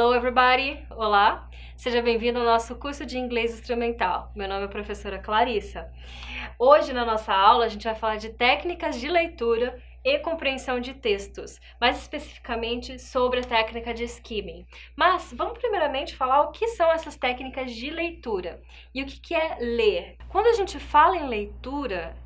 Hello everybody! Olá! Seja bem-vindo ao nosso curso de inglês instrumental. Meu nome é a professora Clarissa. Hoje na nossa aula a gente vai falar de técnicas de leitura e compreensão de textos, mais especificamente sobre a técnica de skimming. Mas vamos primeiramente falar o que são essas técnicas de leitura e o que é ler. Quando a gente fala em leitura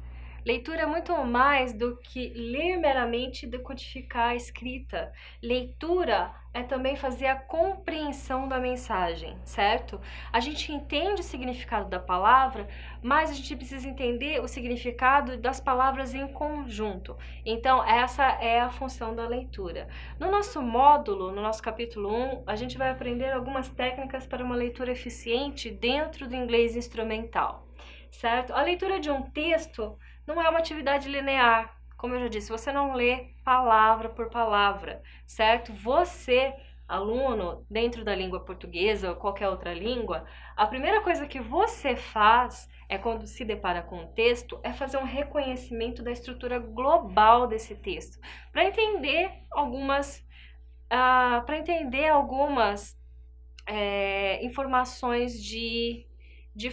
é muito mais do que ler meramente e decodificar a escrita. Leitura é também fazer a compreensão da mensagem, certo? A gente entende o significado da palavra, mas a gente precisa entender o significado das palavras em conjunto. Então, essa é a função da leitura. No nosso módulo, no nosso capítulo 1, a gente vai aprender algumas técnicas para uma leitura eficiente dentro do inglês instrumental, certo? A leitura de um texto não é uma atividade linear, como eu já disse, você não lê palavra por palavra, certo? Você, aluno, dentro da língua portuguesa ou qualquer outra língua, a primeira coisa que você faz quando se depara com um texto, é fazer um reconhecimento da estrutura global desse texto, para entender algumas informações de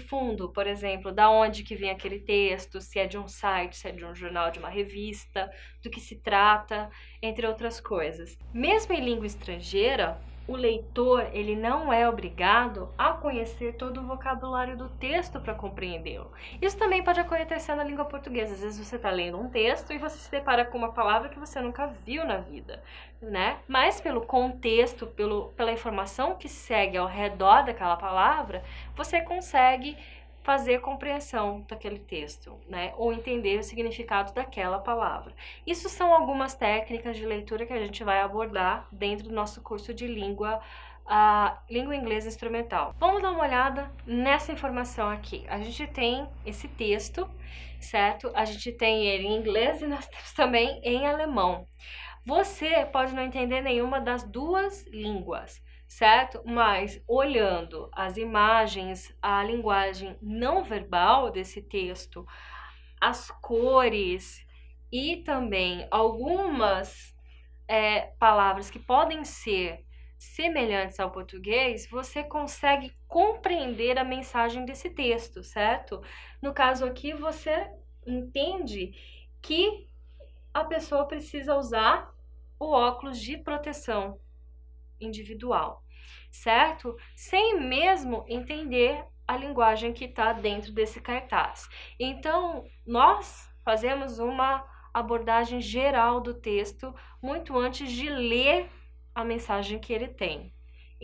fundo, por exemplo, da onde que vem aquele texto, se é de um site, se é de um jornal, de uma revista, do que se trata, entre outras coisas. Mesmo em língua estrangeira, o leitor ele não é obrigado a conhecer todo o vocabulário do texto para compreendê-lo. Isso também pode acontecer na língua portuguesa. Às vezes você está lendo um texto e você se depara com uma palavra que você nunca viu na vida, né? Mas pelo contexto, pela informação que segue ao redor daquela palavra, você consegue fazer compreensão daquele texto, né? Ou entender o significado daquela palavra. Isso são algumas técnicas de leitura que a gente vai abordar dentro do nosso curso de língua inglesa instrumental. Vamos dar uma olhada nessa informação aqui. A gente tem esse texto, certo? A gente tem ele em inglês e nós temos também em alemão. Você pode não entender nenhuma das duas línguas, certo? Mas olhando as imagens, a linguagem não verbal desse texto, as cores e também algumas palavras que podem ser semelhantes ao português, você consegue compreender a mensagem desse texto, certo? No caso aqui, você entende que a pessoa precisa usar o óculos de proteção individual, certo? Sem mesmo entender a linguagem que está dentro desse cartaz. Então, nós fazemos uma abordagem geral do texto muito antes de ler a mensagem que ele tem.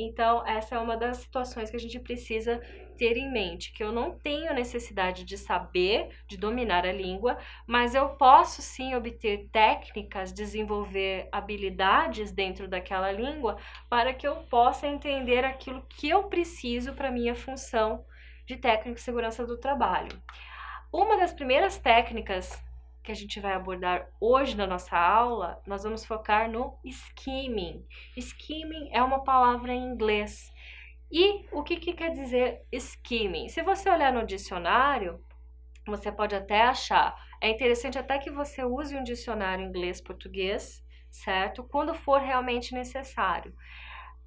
Então, essa é uma das situações que a gente precisa ter em mente, que eu não tenho necessidade de saber, de dominar a língua, mas eu posso sim obter técnicas, desenvolver habilidades dentro daquela língua para que eu possa entender aquilo que eu preciso para minha função de técnico de segurança do trabalho. Uma das primeiras técnicas que a gente vai abordar hoje na nossa aula, nós vamos focar no skimming. Skimming é uma palavra em inglês. E o que quer dizer skimming? Se você olhar no dicionário, você pode até achar. É interessante até que você use um dicionário inglês-português, certo? Quando for realmente necessário.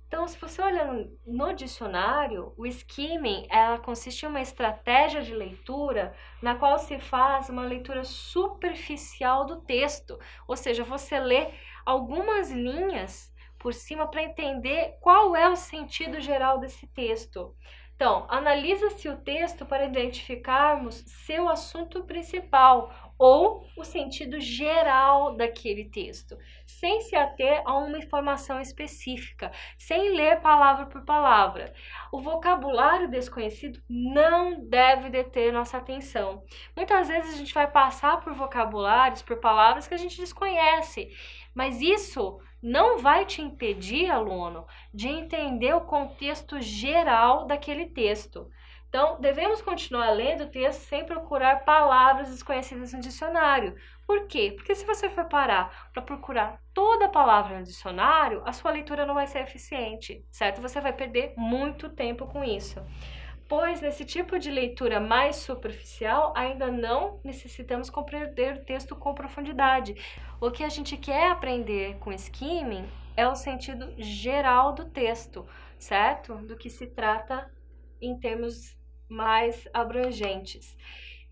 Então, se você olhar no dicionário, o skimming consiste em uma estratégia de leitura na qual se faz uma leitura superficial do texto. Ou seja, você lê algumas linhas por cima para entender qual é o sentido geral desse texto. Então, analisa-se o texto para identificarmos seu assunto principal ou o sentido geral daquele texto, sem se ater a uma informação específica, sem ler palavra por palavra. O vocabulário desconhecido não deve deter nossa atenção. Muitas vezes a gente vai passar por vocabulários, por palavras que a gente desconhece, mas isso não vai te impedir, aluno, de entender o contexto geral daquele texto. Então, devemos continuar lendo o texto sem procurar palavras desconhecidas no dicionário. Por quê? Porque se você for parar para procurar toda a palavra no dicionário, a sua leitura não vai ser eficiente, certo? Você vai perder muito tempo com isso. Pois nesse tipo de leitura mais superficial, ainda não necessitamos compreender o texto com profundidade. O que a gente quer aprender com skimming é o sentido geral do texto, certo? Do que se trata em termos mais abrangentes.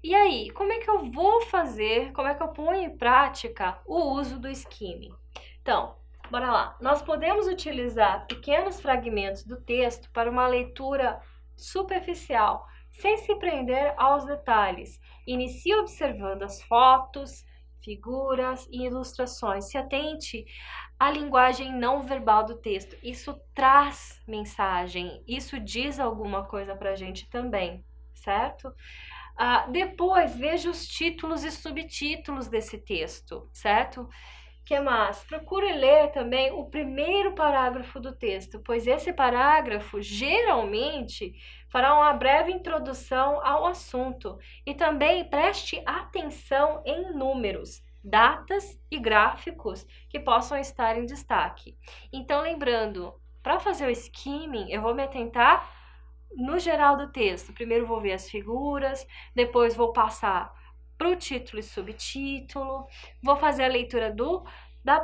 E aí, como é que eu vou fazer, como é que eu ponho em prática o uso do skimming? Então, bora lá. Nós podemos utilizar pequenos fragmentos do texto para uma leitura superficial, sem se prender aos detalhes. Inicie observando as fotos, figuras e ilustrações. Se atente à linguagem não verbal do texto. Isso traz mensagem, isso diz alguma coisa pra gente também, certo? Depois, veja os títulos e subtítulos desse texto, certo? Que mais? Procure ler também o primeiro parágrafo do texto, pois esse parágrafo geralmente fará uma breve introdução ao assunto. E também preste atenção em números, datas e gráficos que possam estar em destaque. Então, lembrando, para fazer o skimming, eu vou me atentar no geral do texto. Primeiro vou ver as figuras, depois vou passar para o título e subtítulo, vou fazer a leitura do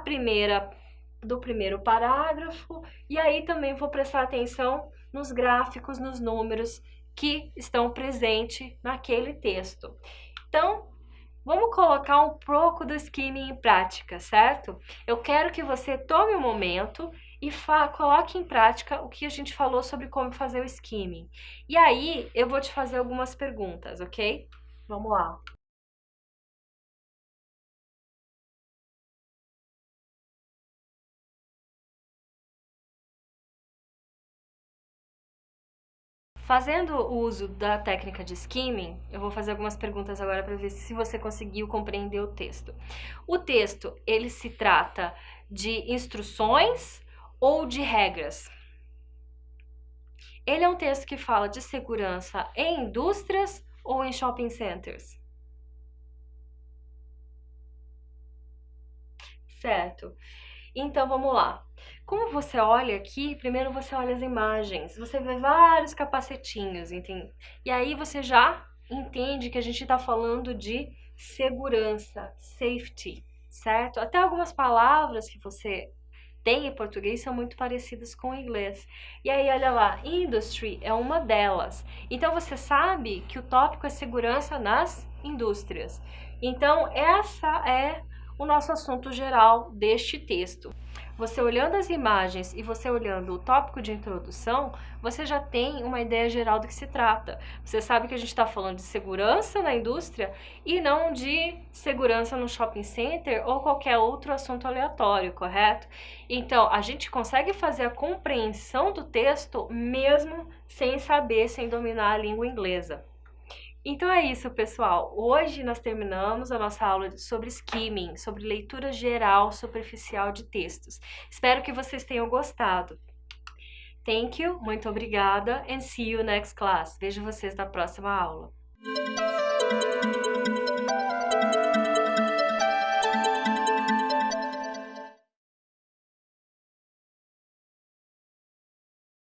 primeiro parágrafo e aí também vou prestar atenção nos gráficos, nos números que estão presentes naquele texto. Então, vamos colocar um pouco do skimming em prática, certo? Eu quero que você tome um momento e coloque em prática o que a gente falou sobre como fazer o skimming. E aí, eu vou te fazer algumas perguntas, ok? Vamos lá. Fazendo o uso da técnica de skimming, eu vou fazer algumas perguntas agora para ver se você conseguiu compreender o texto. O texto, ele se trata de instruções ou de regras? Ele é um texto que fala de segurança em indústrias ou em shopping centers? Certo. Então vamos lá. Como você olha aqui, primeiro você olha as imagens, você vê vários capacetinhos, entende? E aí você já entende que a gente está falando de segurança, safety, certo? Até algumas palavras que você tem em português são muito parecidas com o inglês. E aí, olha lá, industry é uma delas. Então você sabe que o tópico é segurança nas indústrias. Então, essa é o nosso assunto geral deste texto. Você olhando as imagens e você olhando o tópico de introdução, você já tem uma ideia geral do que se trata. Você sabe que a gente está falando de segurança na indústria e não de segurança no shopping center ou qualquer outro assunto aleatório, correto? Então, a gente consegue fazer a compreensão do texto mesmo sem saber, sem dominar a língua inglesa. Então é isso, pessoal. Hoje nós terminamos a nossa aula sobre skimming, sobre leitura geral superficial de textos. Espero que vocês tenham gostado. Thank you, muito obrigada, and see you next class. Vejo vocês na próxima aula.